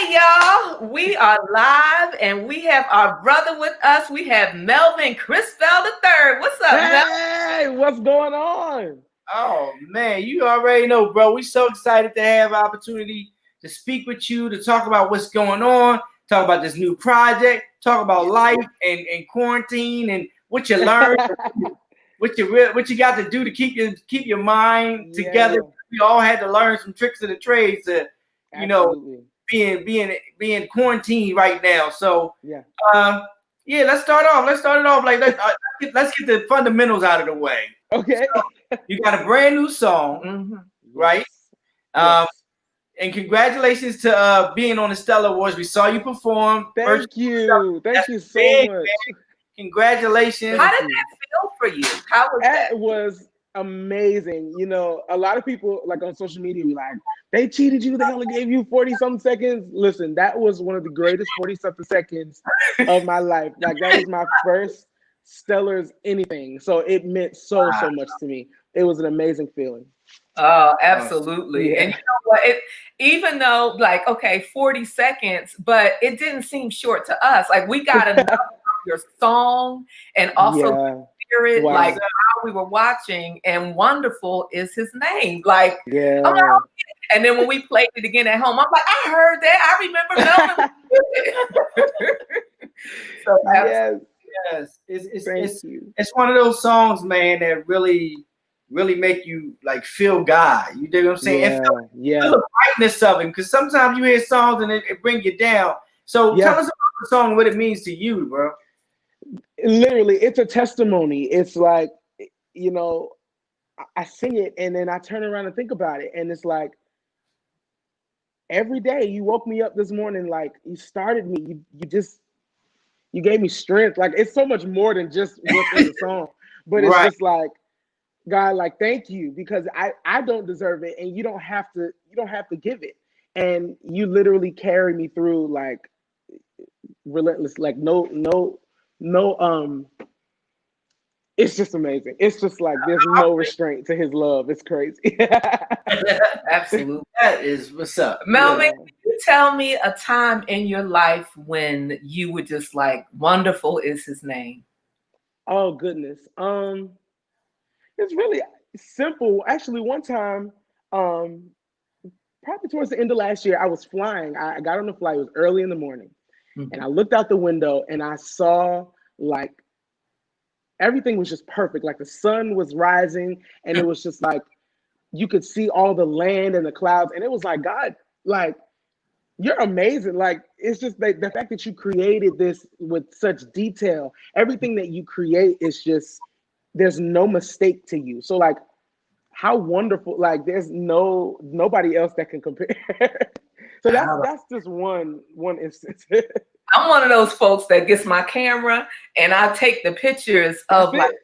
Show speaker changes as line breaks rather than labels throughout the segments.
Hey, y'all, we are live and we have our brother with us. We have Melvin Crispell III. What's up, Mel?
Hey, what's going on?
Oh man, you already know, bro. We're so excited to have opportunity to speak with you, to talk about what's going on, talk about this new project, talk about life and quarantine and what you learned, what you got to do to keep your mind together. We all had to learn some tricks of the trade to, being quarantined right now. So let's start off. Let's start it off let's get the fundamentals out of the way.
Okay.
So, you got a brand new song, right?
Yes.
And congratulations to being on the Stellar Awards. We saw you perform.
Thank you so much. Man.
Congratulations.
How did that feel for you? How was that?
It was amazing. You know, a lot of people like on social media be like, they cheated you. They only gave you 40-something seconds. Listen, that was one of the greatest 40-something seconds of my life. Like that was my first Stellar's anything. So it meant so much to me. It was an amazing feeling.
Oh, absolutely. Yeah. And you know what? Even though, like, okay, 40 seconds, but it didn't seem short to us. Like, we got enough of your song and also the spirit, like how we were watching, and wonderful is his name. Like, I'm like, and then when we played it again at home, I'm like, I heard that. I remember Melvin.
So, yes. It's one of those songs, man, that really make you like feel God. You dig what I'm saying? Feel the brightness of him. Because sometimes you hear songs and it bring you down. So tell us about the song, what it means to you, bro.
Literally, it's a testimony. It's like, you know, I sing it and then I turn around and think about it. And it's like, every day you woke me up this morning, like you started me. You gave me strength. Like it's so much more than just what's in the song. But it's just like, God, like, thank you, because I don't deserve it, and you don't have to give it. And you literally carry me through like relentless, like no it's just amazing. It's just like there's no restraint to his love. It's crazy.
Absolutely.
That is what's up.
Melvin, can you tell me a time in your life when you were just like, wonderful is his name?
Oh goodness. It's really simple. Actually, one time, probably towards the end of last year, I was flying. I got on the flight. It was early in the morning. And I looked out the window and I saw like everything was just perfect. Like the sun was rising and it was just like you could see all the land and the clouds. And it was like, God, like, you're amazing. Like, it's just like the fact that you created this with such detail. Everything that you create is just, there's no mistake to you. So like, how wonderful, like there's nobody else that can compare. So that's just one instance.
I'm one of those folks that gets my camera and I take the pictures of like,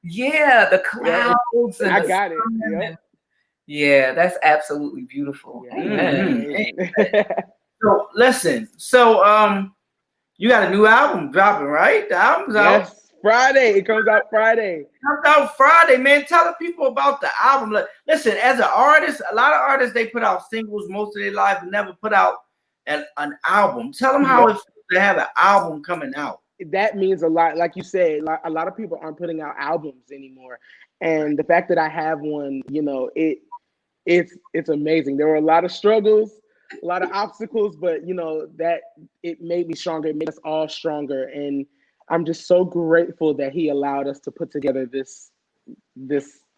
the clouds. And
I got it.
Yeah, that's absolutely beautiful.
Amen.
So listen, you got a new album dropping, right? The album's out.
Friday. It comes out Friday.
Man. Tell the people about the album. Listen, as an artist, a lot of artists, they put out singles most of their life and never put out an album. Tell them how it feels to have an album coming out.
That means a lot. Like you said, a lot of people aren't putting out albums anymore. And the fact that I have one, you know, it's amazing. There were a lot of struggles, a lot of obstacles, but you know, that it made me stronger. It made us all stronger. And I'm just so grateful that he allowed us to put together this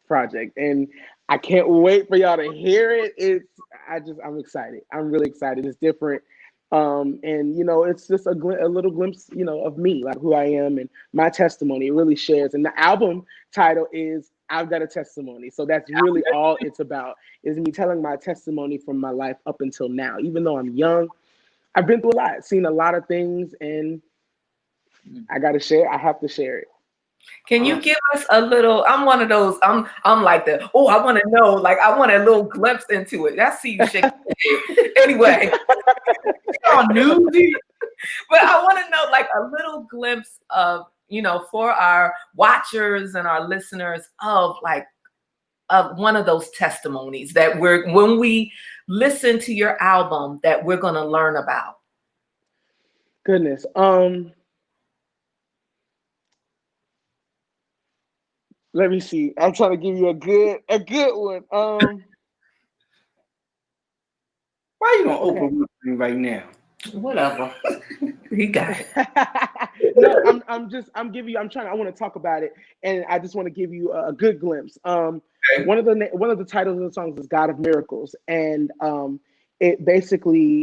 project, and I can't wait for y'all to hear it. I'm excited. I'm really excited. It's different, and you know, it's just a little glimpse, you know, of me, like who I am and my testimony. It really shares. And the album title is "I've Got a Testimony," so that's really all it's about. Is me telling my testimony from my life up until now. Even though I'm young, I've been through a lot, seen a lot of things, and I got to share. I have to share it.
Can you give us a little? I'm one of those. I'm like I want to know. Like I want a little glimpse into it. I see you shaking your head. Anyway, but I want to know like a little glimpse of, you know, for our watchers and our listeners of one of those testimonies that when we listen to your album that we're going to learn about.
Goodness. Let me see. I'm trying to give you a good one.
Why are you gonna open me right now?
Whatever. He got it.
No, I'm giving you. I want to talk about it, and I just want to give you a good glimpse.
Okay.
One of the titles of the songs is "God of Miracles," and it basically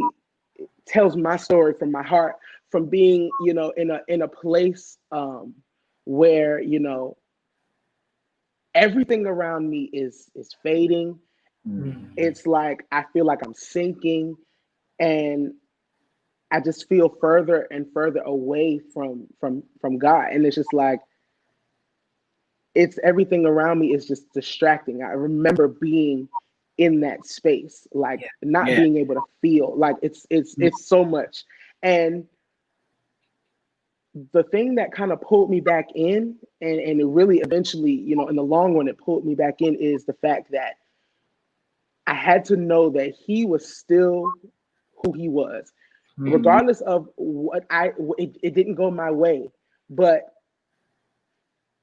tells my story from my heart, from being, in a place where, everything around me is fading.
Mm-hmm.
It's like I feel like I'm sinking, and I just feel further and further away from God. And it's just like it's everything around me is just distracting. I remember being in that space, like not being able to feel, like it's so much. And the thing that kind of pulled me back in, and it really eventually, in the long run, it pulled me back in, is the fact that I had to know that he was still who he was, regardless of it didn't go my way, but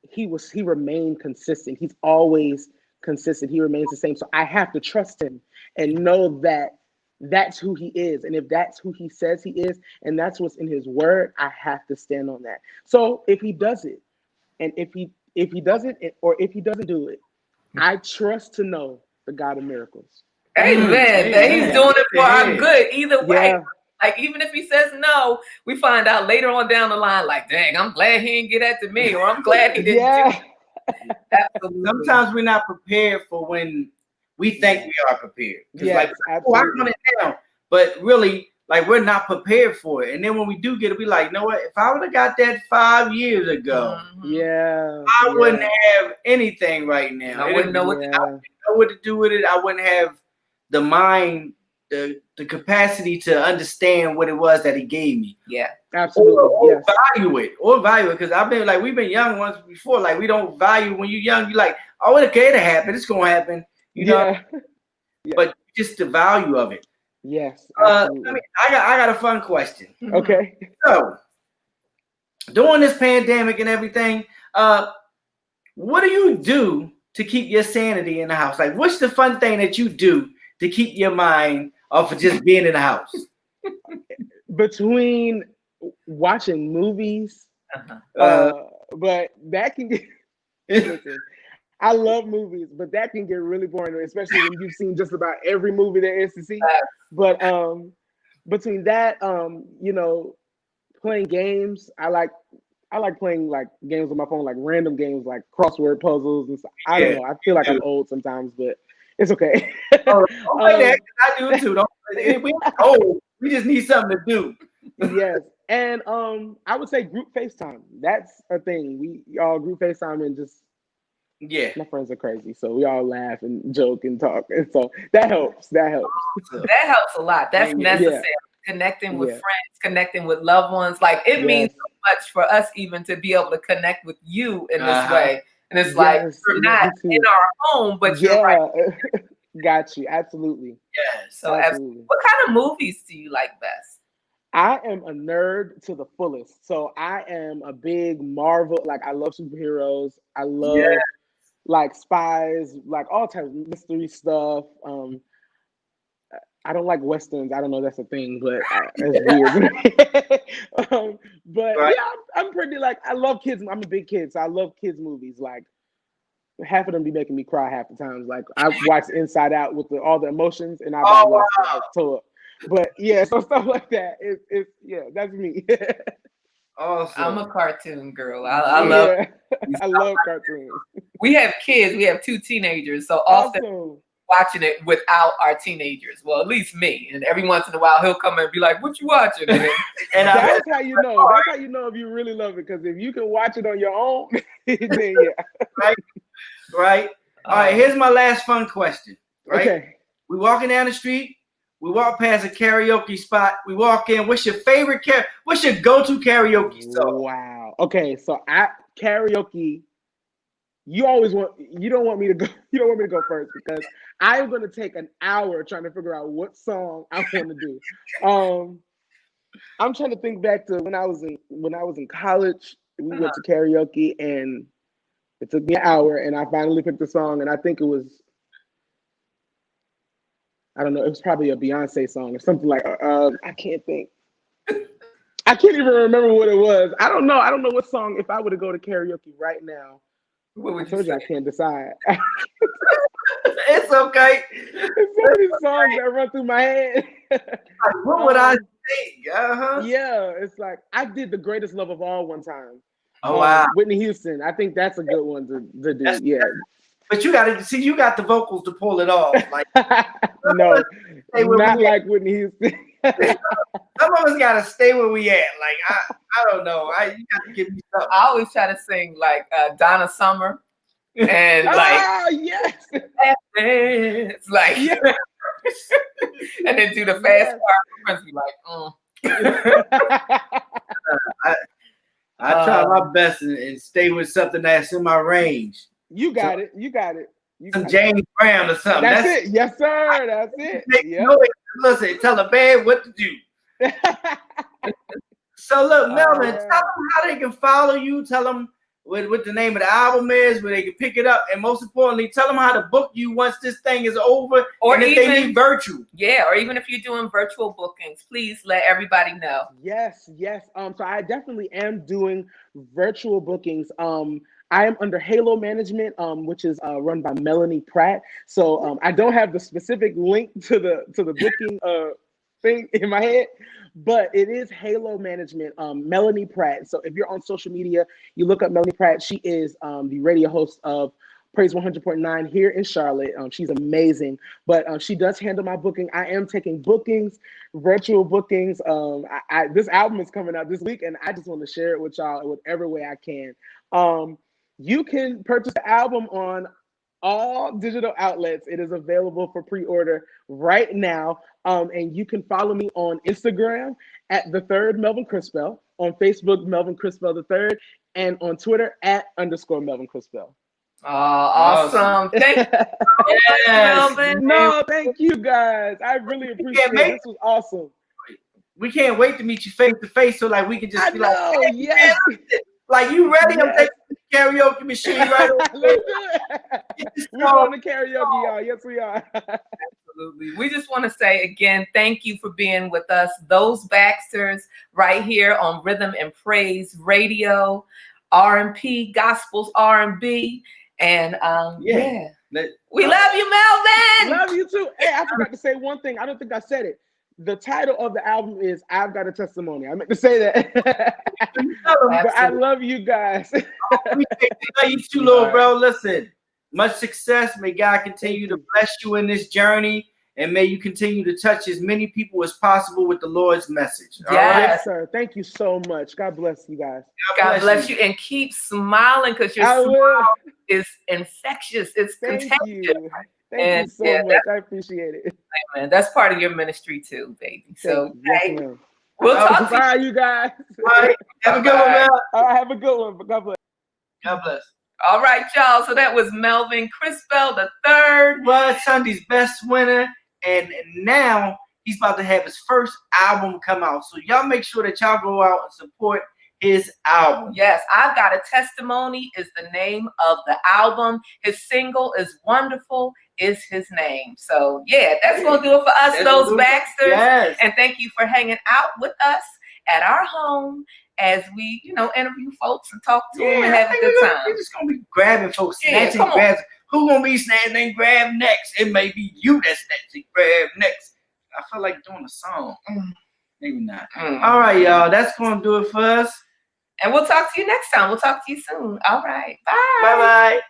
he remained consistent. He's always consistent. He remains the same. So I have to trust him and know that that's who he is. And if that's who he says he is, and that's what's in his word, I have to stand on that. So if he does it, and if he doesn't, or if he doesn't do it, I trust to know the God of miracles.
Amen. That he's doing it for our good either way.
Yeah.
Like, even if he says no, we find out later on down the line, like, dang, I'm glad he didn't get that to me, or I'm glad he didn't do it. Absolutely.
Sometimes we're not prepared for when we think we are prepared.
Yes,
like,
absolutely.
I want it now, but really, like, we're not prepared for it. And then when we do get it, we like, you know what? If I would have got that 5 years ago, I wouldn't have anything right now.
I wouldn't know what
to do with it. I wouldn't have the mind, the capacity to understand what it was that he gave me.
Yeah,
absolutely.
Or value it, because I've been like, we've been young once before. Like, we don't value when you're young. You're like, oh, it's okay to happen. It's gonna happen. You know. But just the value of it.
Yes.
I got a fun question.
Okay.
So, during this pandemic and everything, what do you do to keep your sanity in the house? Like, what's the fun thing that you do to keep your mind off of just being in the house?
Between watching movies, but that can get. Listen, I love movies, but that can get really boring, especially when you've seen just about every movie there is to see. But between that, playing games, I like playing like games on my phone, like random games, like crossword puzzles and stuff. I don't know. I feel like I'm old sometimes, but it's okay.
I do too. We're old. We just need something to do.
Yes. And I would say group FaceTime. That's a thing. We all group FaceTime and just my friends are crazy, so we all laugh and joke and talk, and so that helps. That helps
a lot. That's necessary. Connecting with friends, connecting with loved ones. Like, it means so much for us even to be able to connect with you in this way. And it's like, you're not in our home, but you're right.
Got you. Absolutely.
Yeah. So absolutely. What kind of movies do you like best?
I am a nerd to the fullest. So I am a big Marvel, like I love superheroes. I love like spies, like all types of mystery stuff. I don't like westerns. I don't know if that's a thing, but it's weird. But I'm pretty like, I love kids. I'm a big kid, so I love kids movies. Like, half of them be making me cry half the times. Like, I watch Inside Out with all the emotions, and I was tore up. But so stuff like that. It's that's me.
Awesome.
I'm a cartoon girl. I love
I love cartoons.
We have kids. We have 2 teenagers, so often watching it without our teenagers. Well, at least me. And every once in a while, he'll come and be like, "What you watching?" And
that's how you know. That's how you know if you really love it. Because if you can watch it on your own, then
right. All right. Here's my last fun question. Right.
Okay.
We walking down the street. We walk past a karaoke spot. We walk in. What's your favorite What's your go-to karaoke song?
Wow. Okay, so karaoke. You don't want me to go. You don't want me to go first because I'm going to take an hour trying to figure out what song I want to do. I'm trying to think back to when I was in college. We went to karaoke, and it took me an hour, and I finally picked the song, and I think it was, I don't know, it was probably a Beyonce song or something like. I can't think. I can't even remember what it was. I don't know. I don't know what song. If I were to go to karaoke right now,
what would
I told you I can't decide.
It's okay.
There's so many songs that run through my head.
What would I think?
Yeah, it's like I did The Greatest Love of All one time.
Oh wow,
Whitney Houston. I think that's a good one to do. Yeah,
but you got to see. You got the vocals to pull it off. Like
no, not like Whitney Houston.
Some of us gotta stay where we at. Like I don't know. You got to give me something.
I always try to sing like Donna Summer, and like
yes,
it's like, and then do the fast part. Be like,
I try my best and stay with something that's in my range.
You got it.
Some James Brown or something.
That's it. Yes, sir. That's it.
Listen, tell a band what to do. So look, Melvin, tell them how they can follow you. Tell them what the name of the album is, where they can pick it up, and most importantly, tell them how to book you once this thing is over, or if they need virtual.
Yeah, or even if you're doing virtual bookings, please let everybody know.
Yes. So I definitely am doing virtual bookings. I am under Halo Management, which is run by Melanie Pratt. So I don't have the specific link to the booking thing in my head, but it is Halo Management, Melanie Pratt. So if you're on social media, you look up Melanie Pratt. She is the radio host of Praise 100.9 here in Charlotte. She's amazing, but she does handle my booking. I am taking bookings, virtual bookings. This album is coming out this week, and I just want to share it with y'all in whatever way I can. You can purchase the album on all digital outlets. It is available for pre-order right now. And you can follow me on Instagram at the third Melvin Crispell, on Facebook, Melvin Crispell the third, and on Twitter at _Melvin Crispell.
Awesome. Thank you, Melvin.
No, thank you guys. I really appreciate it. This was awesome.
We can't wait to meet you face to face, so like we can just be like,
hey, yes.
Like, you ready? Yes. I'm taking the karaoke machine right over.
Let's do it. We're going to karaoke, y'all. Yes, we are.
Absolutely. We just want to say again, thank you for being with us. Those Baxters right here on Rhythm and Praise Radio, R&P, Gospels, R&B. And we love you, Melvin.
Love you too. Hey, I forgot to say one thing. I don't think I said it. The title of the album is I've Got a Testimony. I meant to say that. But I love you guys.
I love you too, little bro. Listen, much success. May God continue to bless you in this journey. And may you continue to touch as many people as possible with the Lord's message.
Yes, sir. Thank you so much. God bless you guys.
God bless you. And keep smiling, because your smile is infectious. It's contagious.
Thank you so much. I appreciate it.
Man, that's part of your ministry too, baby. So
yes,
we'll talk to
bye, you guys.
All right. Have a good one, man.
Have a good one. God bless.
God bless.
All right, y'all. So that was Melvin Crispell the third.
Well, Sunday's best winner. And now he's about to have his first album come out. So y'all make sure that y'all go out and support his album.
Yes, I've Got a Testimony is the name of the album. His single is Wonderful is his name. So yeah, that's gonna do it for us, those Baxters.
Yes.
And thank you for hanging out with us at our home as we, interview folks and talk to them and have a good time.
We're just gonna be grabbing folks, snatching, grabbing. Who gonna be snatching and grab next? It may be you that's snatching, grab next. I feel like doing a song. Maybe not. All right, y'all. That's gonna do it for us.
And we'll talk to you next time. We'll talk to you soon. All right. Bye.
Bye-bye.